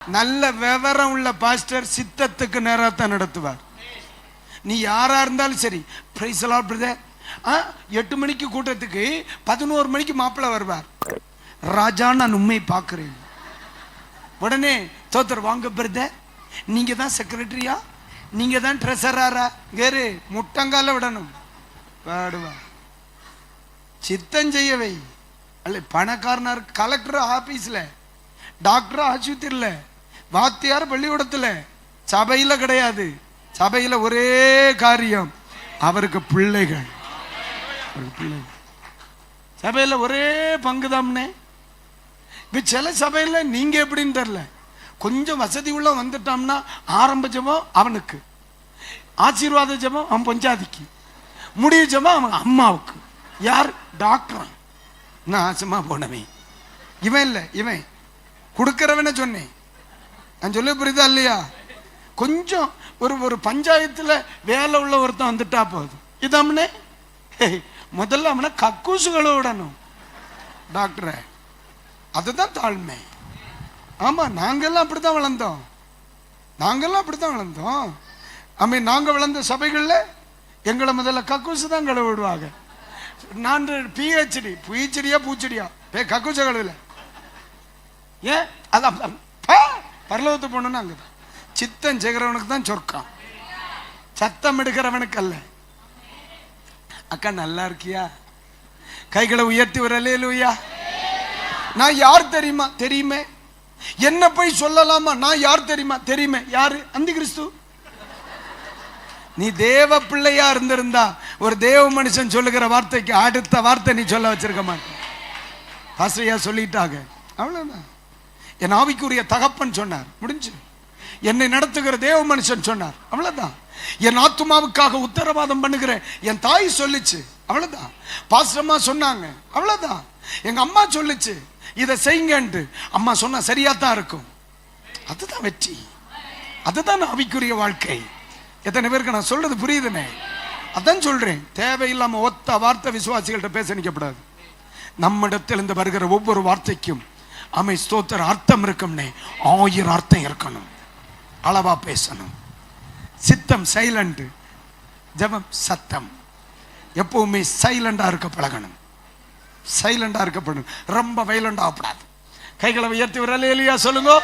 நல்ல விவரம் உள்ள பாஸ்டர் சித்தத்துக்கு நேரத்தான் நடத்துவார். நீ யாரா இருந்தாலும் சரி, பிரைஸ் தி லார்ட் பிரதர். 8 மணிக்கு கூட்டத்துக்கு 11 மணிக்கு மாப்பிள்ளை வருவார். ராஜா, நான் உண்மை பார்க்கிறேன். உடனே தோத்தர், வாங்க பிரதர், நீங்க தான் செக்ரட்டரியா, நீங்க தான் ட்ரெஸராரா, கேரு முட்டங்கால விடணும். பாடுவா, சித்தம் செய்யவை. அல்ல பணக்காரனார் கலெக்டர் ஆபீஸ்ல, டாக்டர் ஆஸ்பத்திரியில, வாத்தியார் பள்ளிக்கூடத்துல, சபையில கிடையாது. சபையில ஒரே காரியம், அவருக்கு பிள்ளைகள். சபையில ஒரே பங்குதாம்னே. இப்ப சில சபையில நீங்க எப்படின்னு தெரியல, கொஞ்சம் வசதி உள்ள வந்துட்டோம்னா ஆரம்ப ஜெபம் அவனுக்கு, ஆசீர்வாத ஜெபம் அவன் பஞ்சாதிக்கு, முடிவு ஜெபம் அவன் அம்மாவுக்கு. யார்? டாக்டர். நான் ஆசமா போனவன் இவன் இல்லை, இவன் கொடுக்கிறவன சொன்னேன். நான் சொல்ல புரியுதா இல்லையா? கொஞ்சம் ஒரு பஞ்சாயத்துல வேலை உள்ள ஒருத்தன் வந்துட்டா போதும். இதாம்னே முதல்ல அவனை கக்கூசுகளை விடணும் டாக்டரை. அதுதான் தாழ்மை. ஆமா, நாங்கெல்லாம் அப்படித்தான் வளர்ந்தோம். நாங்க வளர்ந்த சபைகள்ல எங்களை முதல்ல கக்கூசு தான் கழுவி விடுவாங்க. நான் பிஹெச்டியா பூச்செடியா கக்கூச கழுவில. ஏன்? அதான் பரலோகத்து போனோன்னு அங்கதான். சித்தம் செய்கிறவனுக்கு தான் சொர்க்கம், சத்தம் எடுக்கிறவனுக்கு அல்ல. அக்கா நல்லா இருக்கியா? கைகளை உயர்த்தி ஒரு அல்லேலூயா. நான் யார் தெரியுமா? தெரியுமே. என்ன போய் சொல்லலாமா? நான் யார் தெரியுமா? தெரியுமே. யாரு? அந்தி கிறிஸ்து. நீ தேவ பிள்ளையா இருந்திருந்தா ஒரு தேவ மனுஷன் சொல்லுகிற வார்த்தைக்கு அடுத்த வார்த்தை நீ சொல்ல வச்சிருக்க மாட்டேன். பாஸ்டர்யா சொல்லிட்டாங்க, அவ்வளவுதான். என் ஆவிக்குரிய தகப்பன் சொன்னார், முடிஞ்சு. என்னை நடத்துகிற தேவ மனுஷன் சொன்னார், அவ்வளவுதான். என் ஆத்துமாவுக்காக உத்தரவாதம் பண்ணுகிற என் தாய் சொல்லிச்சு, அவ்வளவுதான். பாஸ்டர்மா சொன்னாங்க, அவ்வளவுதான். எங்க அம்மா சொல்லிச்சு, இதை செய்யுங்கன்ட்டு. அம்மா சொன்னா சரியாத்தான் இருக்கும். அதுதான் வெற்றி, அதுதான் ஆவிக்குரிய வாழ்க்கை. எத்தனை பேருக்கு நான் சொல்றது புரியுதுனே? அதான் சொல்றேன். தேவையில்லாம ஒத்த வார்த்தை விசுவாசிகள்கிட்ட பேச நிக்கப்படாது. நம்மிடத்திலிருந்து வருகிற ஒவ்வொரு வார்த்தைக்கும் அமை ஸ்தோத்திர அர்த்தம் இருக்கும்னே, 1000 அர்த்தம் இருக்கணும். அளவா பேசணும். சித்தம் சைலண்ட், ஜெபம் சத்தம். எப்பவுமே சைலண்டா இருக்க பழகணும். சைலண்டா இருக்கப்படணும், ரொம்ப வைலண்டா ஆகப்படாது. கைகளை உயர்த்தி ஒரு அல்லேலூயா சொல்லுங்க.